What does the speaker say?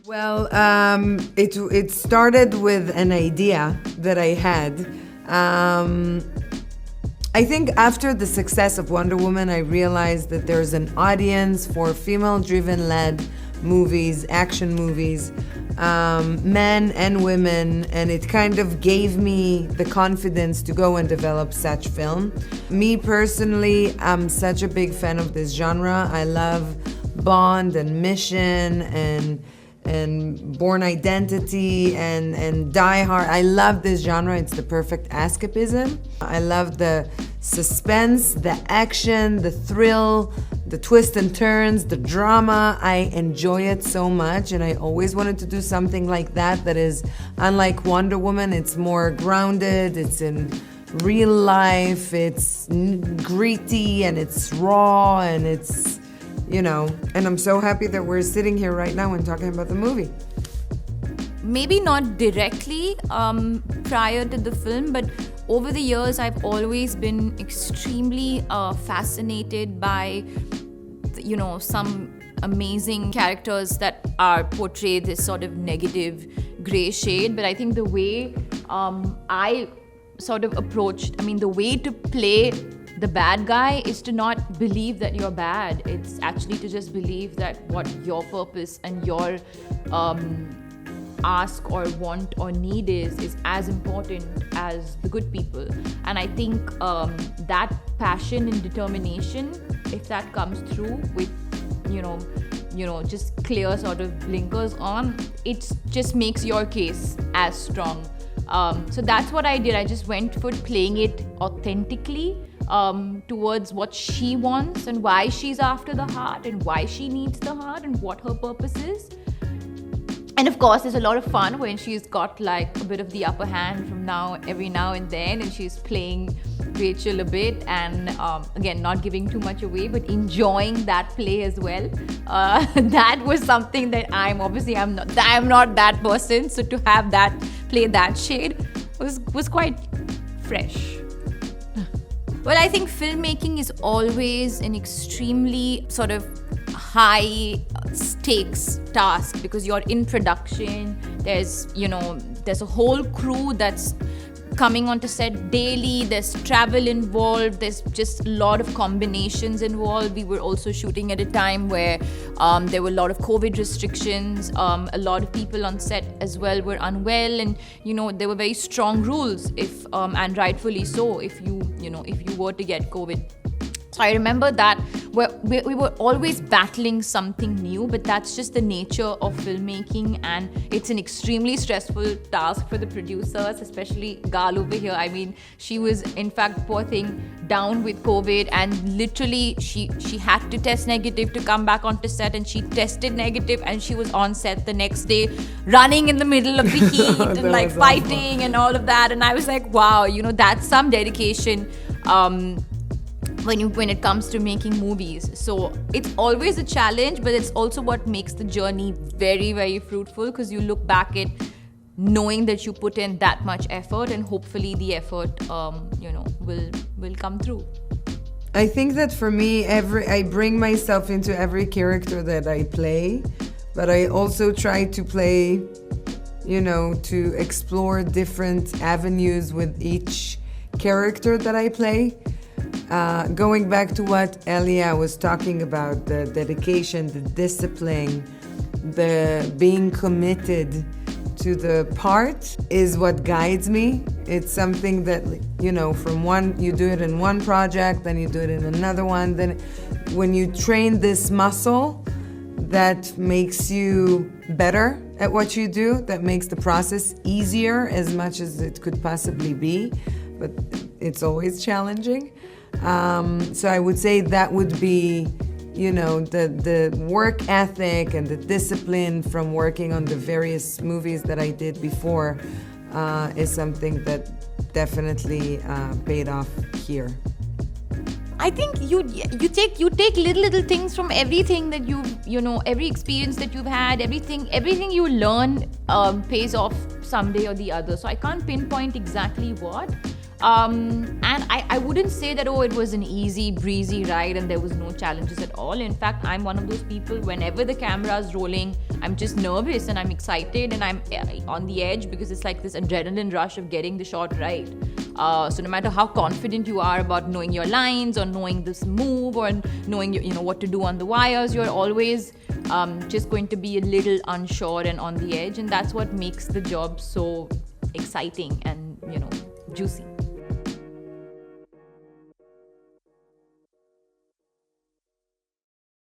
Well, it started with an idea that I had. I think after the success of Wonder Woman, I realized that there's an audience for female-driven led movies, action movies, men and women, and it kind of gave me the confidence to go and develop such film. Me personally, I'm such a big fan of this genre. I love Bond and Mission and Born Identity and Die Hard. I love this genre. It's the perfect escapism. I love the suspense, the action, the thrill, the twists and turns, the drama. I enjoy it so much, and I always wanted to do something like that that is unlike Wonder Woman. It's more grounded, it's in real life, it's gritty, and it's raw, and it's, you know, and I'm so happy that we're sitting here right now and talking about the movie. Maybe not directly prior to the film, but over the years I've always been extremely fascinated by, you know, some amazing characters that are portrayed this sort of negative gray shade. But I think the way I sort of approached, the way to play the bad guy is to not believe that you're bad. It's actually to just believe that what your purpose and your ask or want or need is as important as the good people. And I think that passion and determination, if that comes through with you know just clear sort of blinkers on, it just makes your case as strong. So that's what I did. I just went for playing it authentically towards what she wants and why she's after the heart and why she needs the heart and what her purpose is. And of course, there's a lot of fun when she's got like a bit of the upper hand from every now and then, and she's playing Rachel a bit, and again, not giving too much away, but enjoying that play as well. That was something that I'm not that person, so to have that play that shade was quite fresh. Well, I think filmmaking is always an extremely sort of high stakes task because you're in production. There's a whole crew that's coming onto set daily. There's travel involved. There's just a lot of combinations involved. We were also shooting at a time where there were a lot of COVID restrictions. A lot of people on set as well were unwell, and there were very strong rules and rightfully so if you were to get COVID. So I remember that we were always battling something new, but that's just the nature of filmmaking, and it's an extremely stressful task for the producers, especially Gal over here. She was, in fact, poor thing, down with COVID, and literally she had to test negative to come back onto set, and she tested negative, and she was on set the next day, running in the middle of the heat and like fighting and all of that. And I was like, wow, that's some dedication. When it comes to making movies. So it's always a challenge, but it's also what makes the journey very, very fruitful, because you look back at knowing that you put in that much effort, and hopefully the effort will come through. I think that for me, I bring myself into every character that I play, but I also try to play, to explore different avenues with each character that I play. Going back to what Alia was talking about, the dedication, the discipline, the being committed to the part is what guides me. It's something that, from one, you do it in one project, then you do it in another one. Then when you train this muscle, that makes you better at what you do, that makes the process easier as much as it could possibly be, but it's always challenging. So I would say that would be, the work ethic and the discipline from working on the various movies that I did before is something that definitely paid off here. I think you take little things from everything that every experience that you've had, everything you learn pays off someday or the other. So I can't pinpoint exactly what. And I wouldn't say that, oh, it was an easy breezy ride and there was no challenges at all. In fact, I'm one of those people, whenever the camera is rolling, I'm just nervous and I'm excited and I'm on the edge, because it's like this adrenaline rush of getting the shot right. So no matter how confident you are about knowing your lines or knowing this move or knowing what to do on the wires, you're always just going to be a little unsure and on the edge, and that's what makes the job so exciting and juicy.